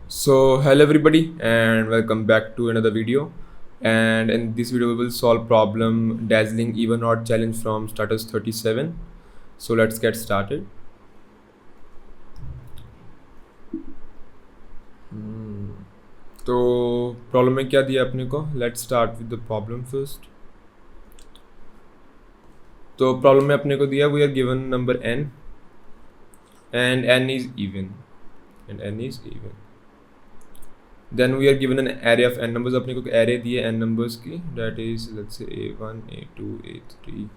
So hello everybody and welcome back to another video, and in this video we will solve problem dazzling even odd challenge from status 37. So let's get started. तो problem में क्या दिया अपने को? Let's start with the problem first. तो problem में अपने को दिया we are given number n and n is even. Then we are given an array of n numbers. अपने को array दिए n numbers की, that is let's say a1 a2 a3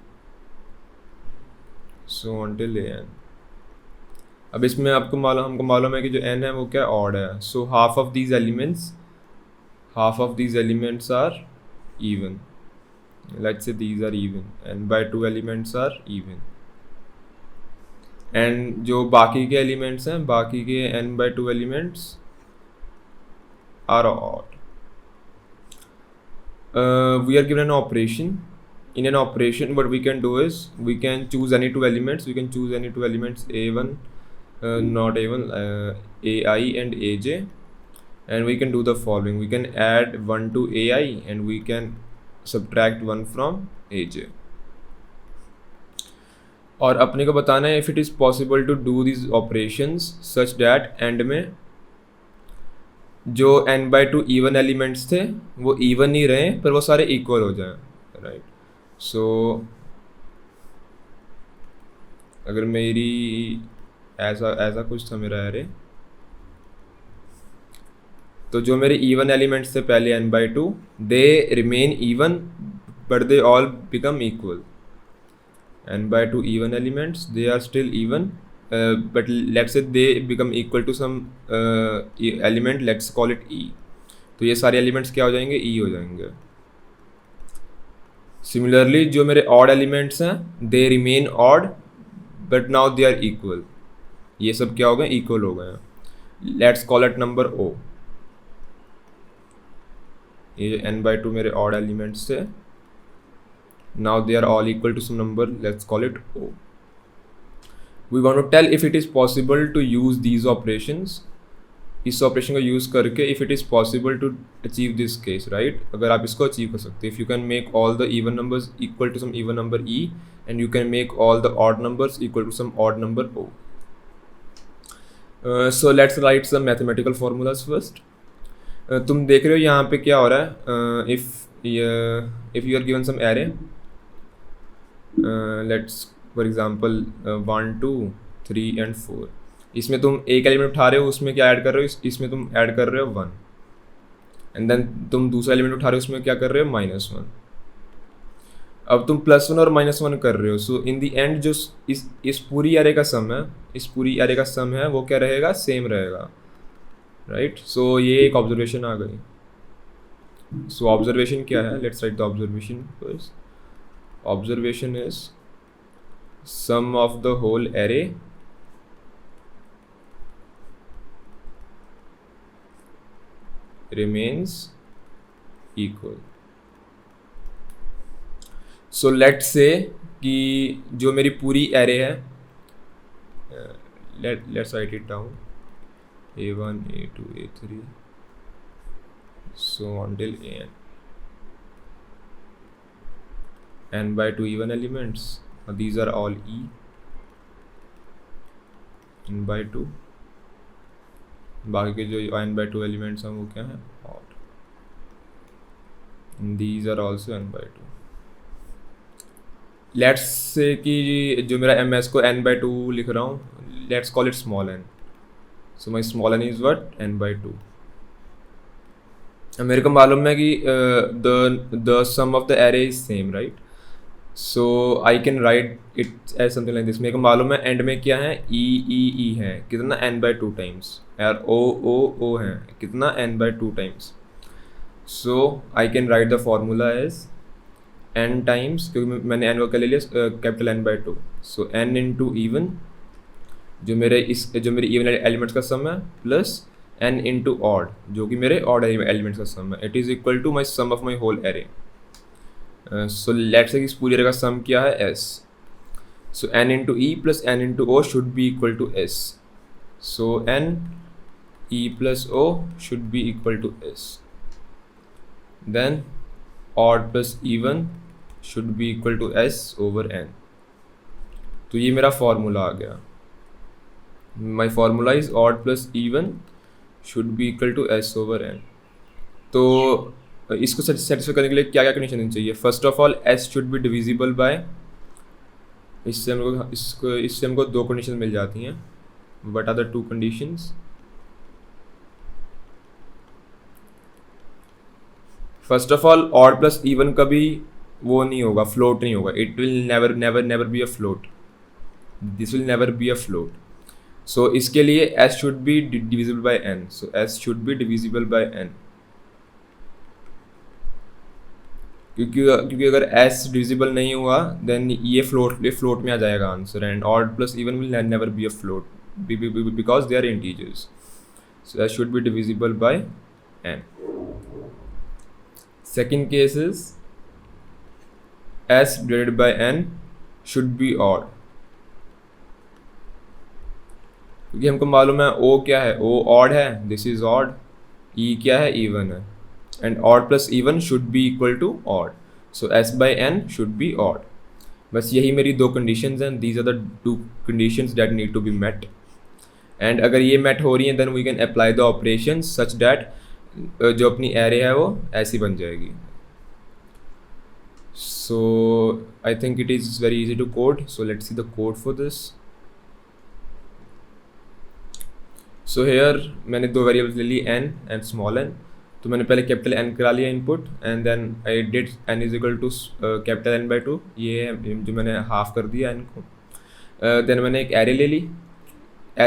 so on till an. अब इसमें हमको मालूम है कि जो n है वो क्या odd है. So half of these elements are even. Let's say these are even, n by 2 elements are even. And जो बाकी के elements हैं, बाकी के n by 2 elements are odd. We are given an operation. In an operation, what we can do is we can choose any two elements. We can choose any two elements, a1, not a1, ai and aj, and we can do the following. We can add 1 to ai and we can subtract 1 from aj. और अपने को बताना है if it is possible to do these operations such that end में जो n by 2 even elements थे वो even he रहे पर वो सारे इक्वल हो जाएं, राइट. सो अगर मेरी ऐसा कुछ था मेरा एरे, तो जो मेरे इवन एलिमेंट्स थे पहले n by 2 they remain even but they all become equal. n by 2 even elements, they are still even, but let's say they become equal to some element, let's call it e. तो ये सारे elements क्या हो जाएंगे? e हो जाएंगे. Similarly जो मेरे ऑड एलिमेंट्स हैं they remain odd but now they are equal. ये सब क्या हो गए? इक्वल हो गए. Let's call it number o. ये n by 2 मेरे ऑड एलिमेंट्स थे. Now they are all equal to some number, let's call it o. We want to tell if it is possible to use these operations. इस operation को use करके if it is possible to achieve this case, right? अगर आप इसको achieve कर सकते हैं, if you can make all the even numbers equal to some even number e and you can make all the odd numbers equal to some odd number o. So let's write some mathematical formulas first. तुम देख रहे हो यहाँ पे क्या हो रहा है? If you are given some array, let's for example 1 2 3 and 4, इसमें तुम एक एलिमेंट उठा रहे हो, उसमें क्या ऐड कर रहे हो? इसमें तुम ऐड कर रहे हो 1, एंड देन तुम दूसरा एलिमेंट उठा रहे हो, उसमें क्या कर रहे हो? -1. अब तुम +1 और -1 कर रहे हो. सो इन द एंड जो इस पूरी एरे का सम है, वो क्या रहेगा? सेम रहेगा, राइट. सो ये एक ऑब्जर्वेशन आ गई. सो ऑब्जर्वेशन क्या है? Let's write the observation first. Observation is sum of the whole array remains equal. So let's say कि जो मेरी पूरी array है, let's write it down, a1 a2 a3 so on till an. n by 2 even elements, these are all e. n by 2, बाकी के जो n by 2 elements हैं वो क्या हैं? odd. these are also n by 2. let's say कि जो मेरा ms को n by 2 लिख रहा हूँ, let's call it small n. so my small n is what? n by 2. मेरे को मालूम है कि the sum of the array is same, right? So I can write it as something like this. मेरे को मालूम है एंड में क्या है? ई है कितना? n by 2 times. यार ओ है कितना? n by 2 times. So I can write the formula as n times, क्योंकि मैंने n को क्या ले लिया? Capital n by 2. So n into even, जो मेरे इवन एलिमेंट्स का सम है, प्लस n इंटू ऑड, जो कि मेरे ऑड एलिमेंट्स का सम है. It is equal to my sum of my whole array. So let's say इस पूरी एरे का सम क्या है? s. So n into e plus n into o should be equal to s. So n E plus O should be equal to S. Then odd plus even should be equal to S over N. तो ये मेरा formula आ गया. My formula is odd plus even should be equal to S over N. तो इसको satisfy करने के लिए क्या क्या कंडीशन चाहिए? First of all S should be divisible by, इससे हमको दो कंडीशन मिल जाती हैं. What are the two conditions? First of all odd plus even कभी वो नहीं होगा, फ्लोट नहीं होगा. It will never never never be a float. This will never be a float. So इसके लिए S should be divisible by N. So S should be divisible by N. क्योंकि अगर S डिविजिबल नहीं हुआ then ये float में आ जाएगा answer. And odd plus even will never be a float because they are integers. So S should be divisible by N. Second case is S divided by N should be odd. क्योंकि हमको मालूम है O क्या है, O odd है, this is odd. E क्या है, even है. And odd plus even should be equal to odd. So S by N should be odd. बस यही मेरी दो conditions हैं. These are the two conditions that need to be met. And अगर ये met हो रही हैं then we can apply the operations such that जो अपनी एरे है वो ऐसी बन जाएगी. So I think it is very easy to code. So let's see the code for this. So here मैंने दो वेरिएबल्स ले ली n एंड स्मॉल n. तो मैंने पहले कैपिटल N करा लिया input and then I did n is equal to capital N by 2. ये जो मैंने हाफ कर दिया n को. देन मैंने एक एरे ले ली.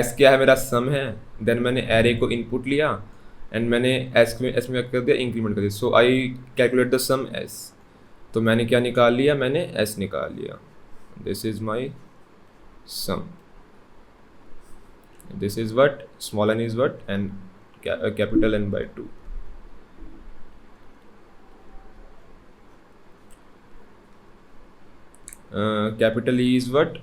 S क्या है, मेरा सम है. देन मैंने एरे को इनपुट लिया एंड मैंने S में कर दिया, इंक्रीमेंट कर दिया. So I calculate the sum S. तो मैंने क्या निकाल लिया, मैंने S निकाल लिया. This is my sum. This is what small n is what and capital N by 2. Capital E is what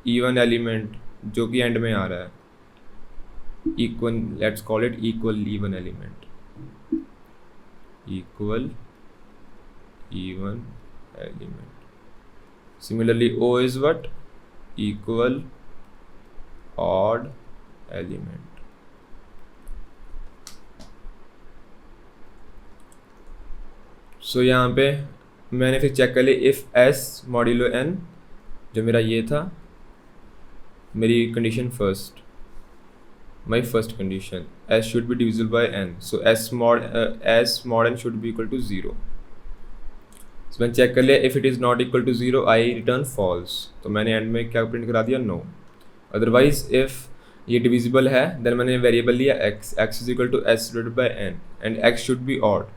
even element जो कि एंड में आ रहा है. Equal, let's call it equal even element. Equal even element. Similarly O is what? Equal odd element. So यहाँ पे मैंने फिर check कर लिया if S मॉड्यूलो N, जो मेरा ये था मेरी condition first. My first condition, S should be divisible by N. So S mod N should be equal to 0. So मैंने चेक कर लिया if it is not equal to 0 I return false. तो मैंने एंड में क्या print करा दिया, no. Otherwise if ये डिविजिबल है then मैंने वेरिएबल लिया x is equal to S divided by N and x should be odd.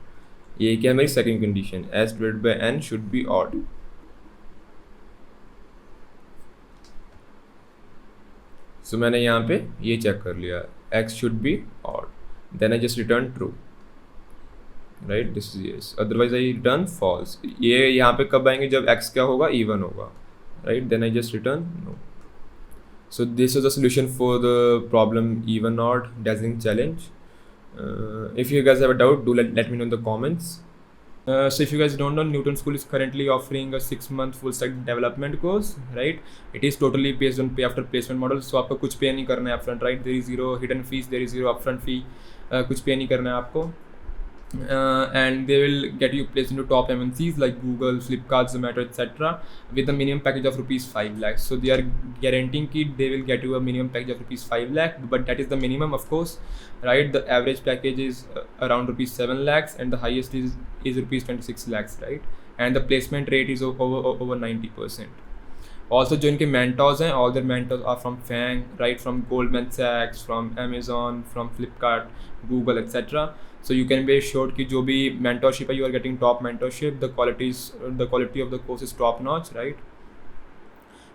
ये क्या है मेरी second condition, S divided by N should be odd. So मैंने यहाँ पे ये चेक कर लिया x should be odd. Then I just return true, right. This is yes. Otherwise I return false. ये यहाँ पे कब आएंगे, जब x क्या होगा, इवन होगा, right. Then I just return no. So this is the solution for the problem even odd dazing challenge. If you guys have a doubt, do let me know in the comments. So if you guys don't know, Newton School is currently offering a 6-month full stack development course, right? It is totally based on pay after placement model. So आपको कुछ पे नहीं करना है upfront, right? There is zero hidden fees, there is zero upfront fee. कुछ पे नहीं करना है आपको. And they will get you placed into top MNCs like Google, Flipkart, Zomato, etc. with a minimum package of rupees 5 lakhs. So they are guaranteeing that they will get you a minimum package of rupees 5 lakh, but that is the minimum, of course, right? The average package is around rupees 7 lakhs and the highest is rupees 26 lakhs, right? And the placement rate is over 90%. Also जो इनके mentors हैं, all their mentors are from FANG, right? From Goldman Sachs, from Amazon, from Flipkart, Google, etc. So you can be assured कि जो भी mentorship है, you are getting top mentorship. The quality of the course is top notch, right?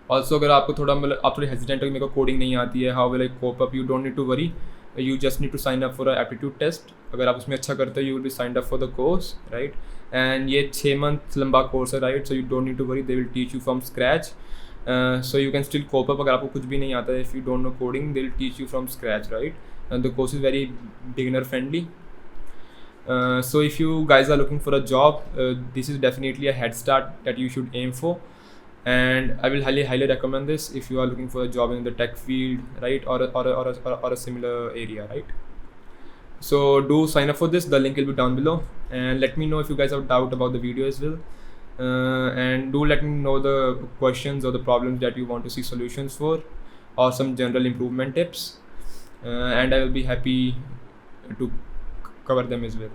Also अगर आपको थोड़ा मतलब आप थोड़ी hesitant हो कि मेरे को कोडिंग नहीं आती है, how will I cope up? You don't need to worry. You just need to sign up for an aptitude test. अगर आप उसमें अच्छा करते हो, you will be signed up for the course, right? And ये 6 month लंबा course है, right? So you don't need to worry. They will teach you from scratch. So you can still cope up अगर आपको कुछ भी नहीं आता है. If you don't know coding, they'll teach you from scratch, right? And the course is very beginner friendly. So if you guys are looking for a job, this is definitely a head start that you should aim for, and I will highly recommend this if you are looking for a job in the tech field, right, or a similar area, right? So do sign up for this. The link will be down below, and let me know if you guys have doubt about the video as well. And do let me know the questions or the problems that you want to see solutions for, or some general improvement tips, and I will be happy to cover them as well.